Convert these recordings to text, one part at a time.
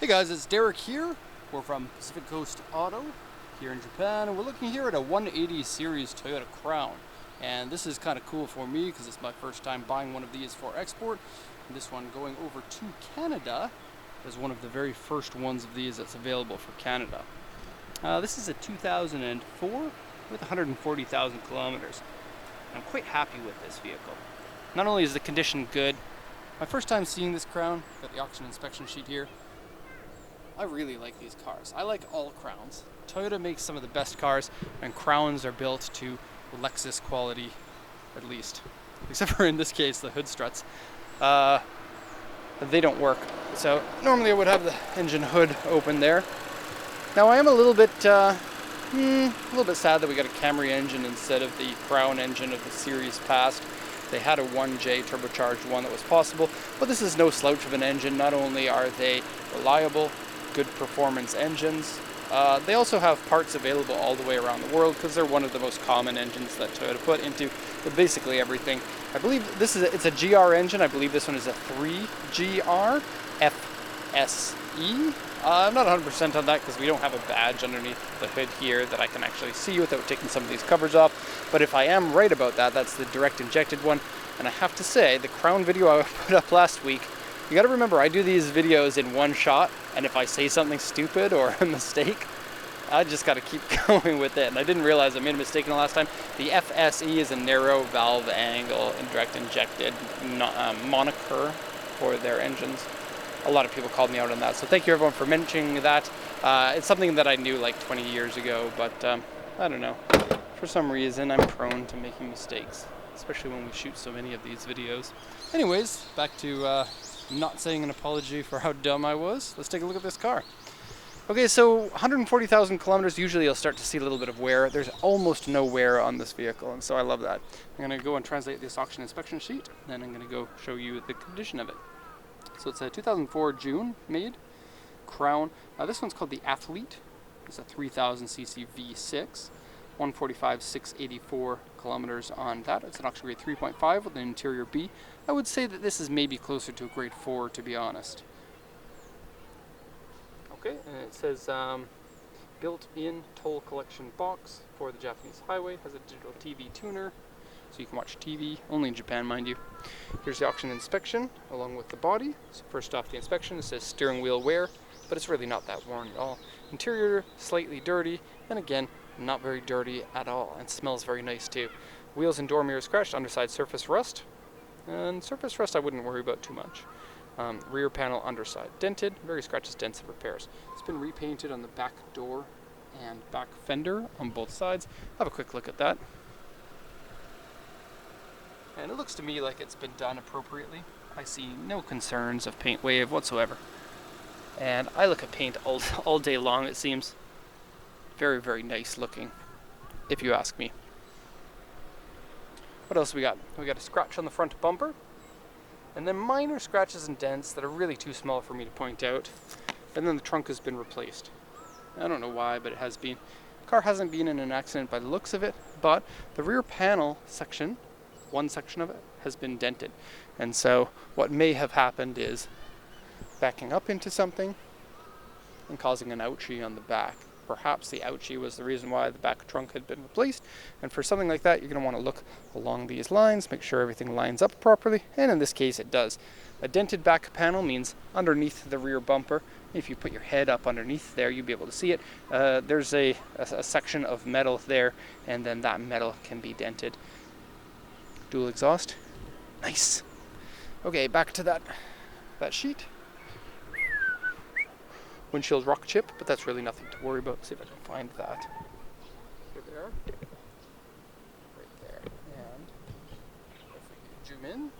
Hey guys, it's Derek here. We're from Pacific Coast Auto here in Japan, and we're looking here at a 180 series Toyota Crown. And this is kind of cool for me because it's my first time buying one of these for export. And this one going over to Canada is one of the very first ones of these that's available for Canada. This is a 2004 with 140,000 kilometers. I'm quite happy with this vehicle. Not only is the condition good, my first time seeing this Crown, got the auction inspection sheet here. I really like these cars. I like all Crowns. Toyota makes some of the best cars, and Crowns are built to Lexus quality, at least. Except for in this case, the hood struts. They don't work. So normally I would have the engine hood open there. Now I am a little bit sad that we got a Camry engine instead of the Crown engine of the series past. They had a 1J turbocharged one that was possible, but this is no slouch of an engine. Not only are they reliable, good performance engines, they also have parts available all the way around the world because they're one of the most common engines that Toyota put into basically everything. I believe it's a GR engine. I believe this one is a 3GR FSE. I'm not 100% on that because we don't have a badge underneath the hood here that I can actually see without taking some of these covers off. But if I am right about that, that's the direct injected one. And I have to say, the Crown video I put up last week, you got to remember I do these videos in one shot, and if I say something stupid or a mistake, I just got to keep going with it. And I didn't realize I made a mistake in the last time. The FSE is a narrow valve angle and direct injected moniker for their engines. A lot of people called me out on that, so thank you everyone for mentioning that. It's something that I knew like 20 years ago, but I don't know. For some reason, I'm prone to making mistakes, especially when we shoot so many of these videos. Anyways, back to not saying an apology for how dumb I was. Let's take a look at this car. Okay, so 140,000 kilometers, usually you'll start to see a little bit of wear. There's almost no wear on this vehicle, and so I love that. I'm going to go and translate this auction inspection sheet, then I'm going to go show you the condition of it. So it's a 2004 June made Crown. This one's called the Athlete. It's a 3000cc V6, 145,684 kilometers on that. It's an auction grade 3.5 with an interior B. I would say that this is maybe closer to a grade 4, to be honest. Okay, and it says built-in toll collection box for the Japanese highway. Has a digital TV tuner, so you can watch TV, only in Japan, mind you. Here's the auction inspection, along with the body. So first off the inspection, it says steering wheel wear, but it's really not that worn at all. Interior, slightly dirty, and again, not very dirty at all, and smells very nice too. Wheels and door mirrors scratched, underside surface rust, and surface rust I wouldn't worry about too much. Rear panel underside dented, very scratches, dents, and repairs. It's been repainted on the back door and back fender on both sides. Have a quick look at that. And it looks to me like it's been done appropriately. I see no concerns of paint wave whatsoever. And I look at paint all day long, it seems. Very, very nice looking, if you ask me. What else we got? We got a scratch on the front bumper, and then minor scratches and dents that are really too small for me to point out. And then the trunk has been replaced. I don't know why, but it has been. The car hasn't been in an accident by the looks of it, but the rear panel section, one section of it, has been dented. And so what may have happened is backing up into something and causing an ouchie on the back. Perhaps the ouchie was the reason why the back trunk had been replaced. And for something like that, you're going to want to look along these lines, make sure everything lines up properly, and in this case it does. A dented back panel means underneath the rear bumper. If you put your head up underneath there, you'll be able to see it. There's a section of metal there, and then that metal can be dented. Dual exhaust, nice. Okay, back to that sheet. Windshield rock chip, but that's really nothing to worry about. Let's see if I can find that. Here they are. Right there. And if we zoom in,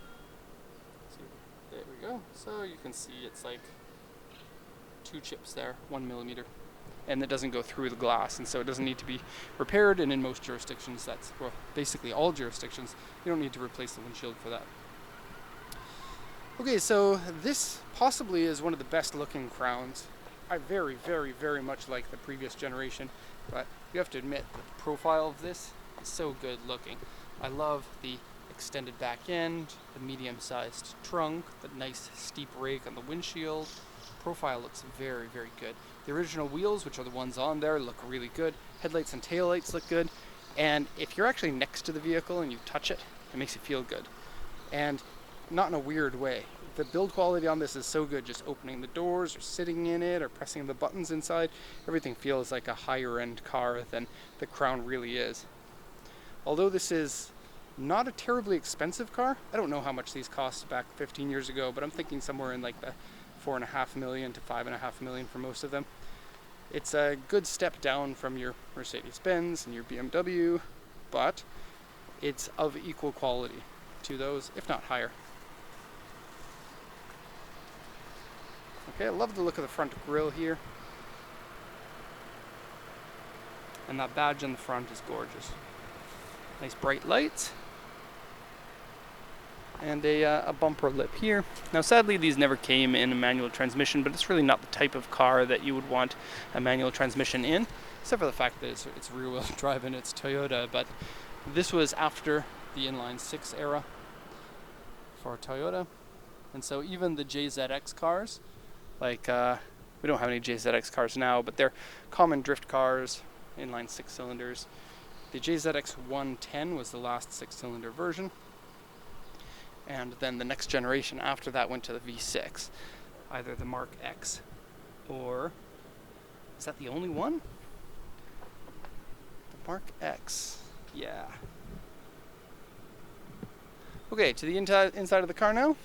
see, there we go. So you can see it's like 2 chips there, 1 millimeter. And it doesn't go through the glass, and so it doesn't need to be repaired. And in most jurisdictions, that's, well, basically all jurisdictions, you don't need to replace the windshield for that. Okay, so this possibly is one of the best looking Crowns. I very, very, very much like the previous generation, but you have to admit that the profile of this is so good looking. I love the extended back end, the medium-sized trunk, the nice steep rake on the windshield. Profile looks very, very good. The original wheels, which are the ones on there, look really good. Headlights and taillights look good. And if you're actually next to the vehicle and you touch it, it makes you feel good. And not in a weird way. The build quality on this is so good, just opening the doors or sitting in it or pressing the buttons inside. Everything feels like a higher end car than the Crown really is. Although this is not a terribly expensive car, I don't know how much these cost back 15 years ago, but I'm thinking somewhere in like the 4.5 million to 5.5 million for most of them. It's a good step down from your Mercedes-Benz and your BMW, but it's of equal quality to those, if not higher. Okay, I love the look of the front grille here. And that badge in the front is gorgeous. Nice bright lights. And a bumper lip here. Now sadly these never came in a manual transmission, but it's really not the type of car that you would want a manual transmission in, except for the fact that it's rear-wheel drive and it's Toyota. But this was after the inline six era for Toyota, and so even the JZX cars, like we don't have any JZX cars now, but they're common drift cars, inline six cylinders. The JZX 110 was the last 6-cylinder version. And then the next generation after that went to the V6, either the Mark X or, is that the only one? The Mark X, yeah. Okay, to the inside of the car now.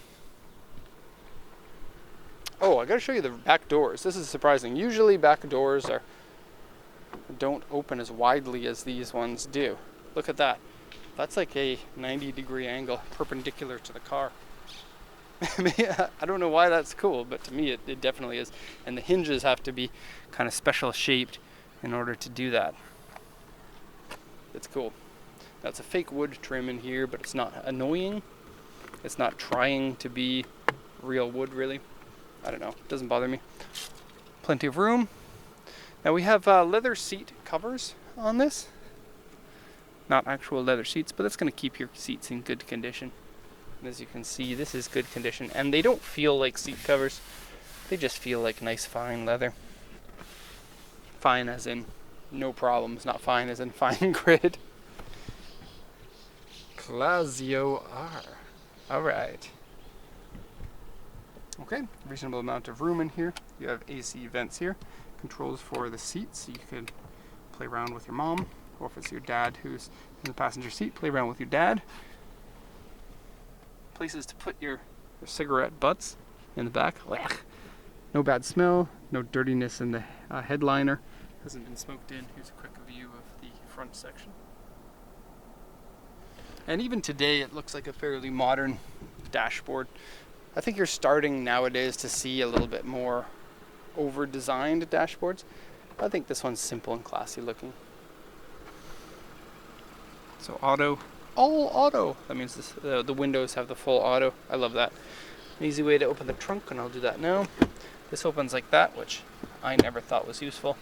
Oh, I gotta show you the back doors. This is surprising. Usually back doors don't open as widely as these ones do. Look at that. That's like a 90-degree angle perpendicular to the car. I mean, I don't know why that's cool, but to me it definitely is. And the hinges have to be kind of special shaped in order to do that. It's cool. That's a fake wood trim in here, but it's not annoying. It's not trying to be real wood, really. I don't know. It doesn't bother me. Plenty of room. Now we have leather seat covers on this. Not actual leather seats, but that's going to keep your seats in good condition. And as you can see, this is good condition, and they don't feel like seat covers. They just feel like nice fine leather. Fine as in no problems, not fine as in fine grid. Classio R. Alright. Okay, reasonable amount of room in here. You have AC vents here. Controls for the seats, so you could play around with your mom. Or if it's your dad who's in the passenger seat, play around with your dad. Places to put your cigarette butts in the back. No bad smell, no dirtiness in the headliner. Hasn't been smoked in. Here's a quick view of the front section. And even today it looks like a fairly modern dashboard. I think you're starting nowadays to see a little bit more over-designed dashboards. I think this one's simple and classy looking. So auto, all auto. That means this, the windows have the full auto. I love that. An easy way to open the trunk, and I'll do that now. This opens like that, which I never thought was useful.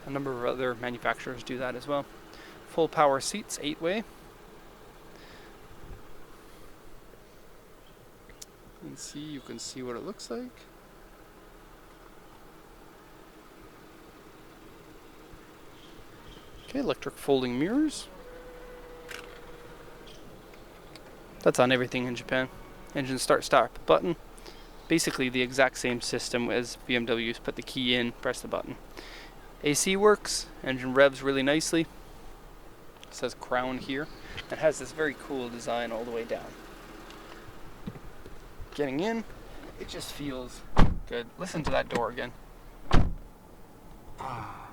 A number of other manufacturers do that as well. Full power seats, 8-way. You can see what it looks like. Okay, electric folding mirrors. That's on everything in Japan. Engine start button. Basically the exact same system as BMW's. Put the key in, press the button. AC works, engine revs really nicely. It says Crown here. It has this very cool design all the way down. Getting in, it just feels good. Listen to that door again. Ah.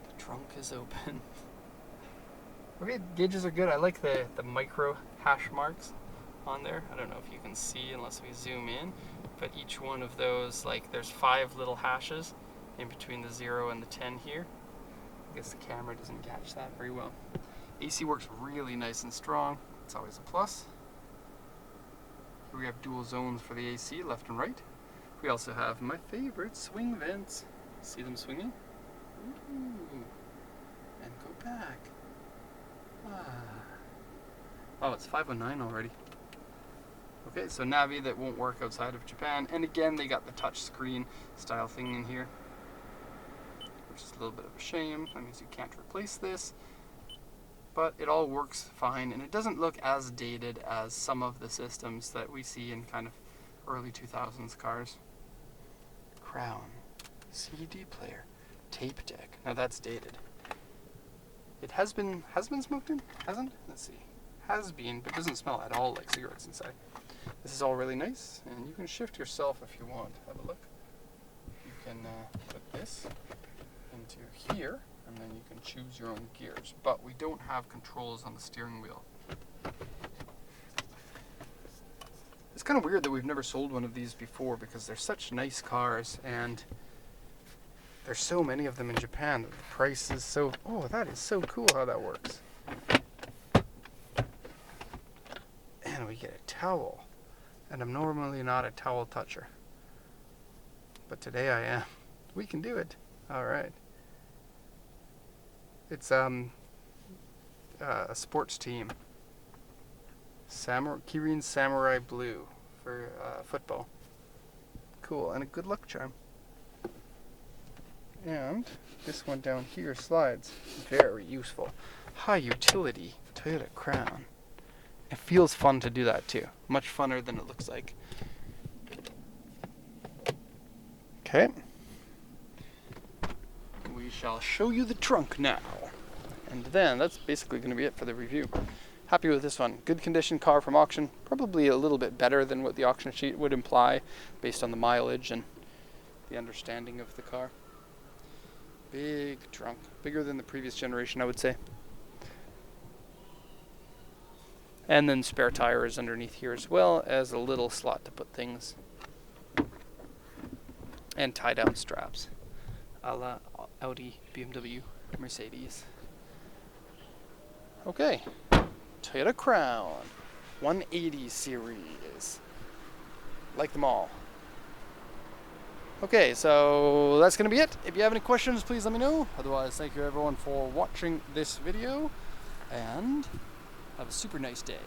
The trunk is open. Okay, gauges are good. I like the micro hash marks on there. I don't know if you can see unless we zoom in, but each one of those, like there's 5 little hashes in between the 0 and the 10 here. I guess the camera doesn't catch that very well. AC works really nice and strong. It's always a plus. We have dual zones for the AC, left and right. We also have my favorite swing vents. See them swinging? Ooh. And go back. Ah. Oh, it's 5:09 already. Okay, so Navi that won't work outside of Japan. And again, they got the touch screen style thing in here, which is a little bit of a shame. That means you can't replace this. But it all works fine, and it doesn't look as dated as some of the systems that we see in kind of early 2000s cars. Crown, CD player, tape deck. Now that's dated. It has been smoked in? Hasn't? Let's see. Has been, but doesn't smell at all like cigarettes inside. This is all really nice, and you can shift yourself if you want. Have a look. You can put this into here, and then you can choose your own gears. But we don't have controls on the steering wheel. It's kind of weird that we've never sold one of these before, because they're such nice cars, and there's so many of them in Japan that the price is so... Oh, that is so cool how that works. And we get a towel. And I'm normally not a towel toucher, but today I am. We can do it. All right. It's a sports team. Kirin Samurai Blue for football. Cool, and a good luck charm. And this one down here slides. Very useful. High utility Toyota Crown. It feels fun to do that too. Much funner than it looks like. Okay. We shall show you the trunk now. And then that's basically going to be it for the review. Happy with this one. Good condition car from auction. Probably a little bit better than what the auction sheet would imply based on the mileage and the understanding of the car. Big trunk. Bigger than the previous generation, I would say. And then spare tires underneath here, as well as a little slot to put things. And tie down straps, a la Audi, BMW, Mercedes. Okay, Toyota Crown 180 series. Like them all. Okay, so that's going to be it. If you have any questions, please let me know. Otherwise, thank you everyone for watching this video, and have a super nice day.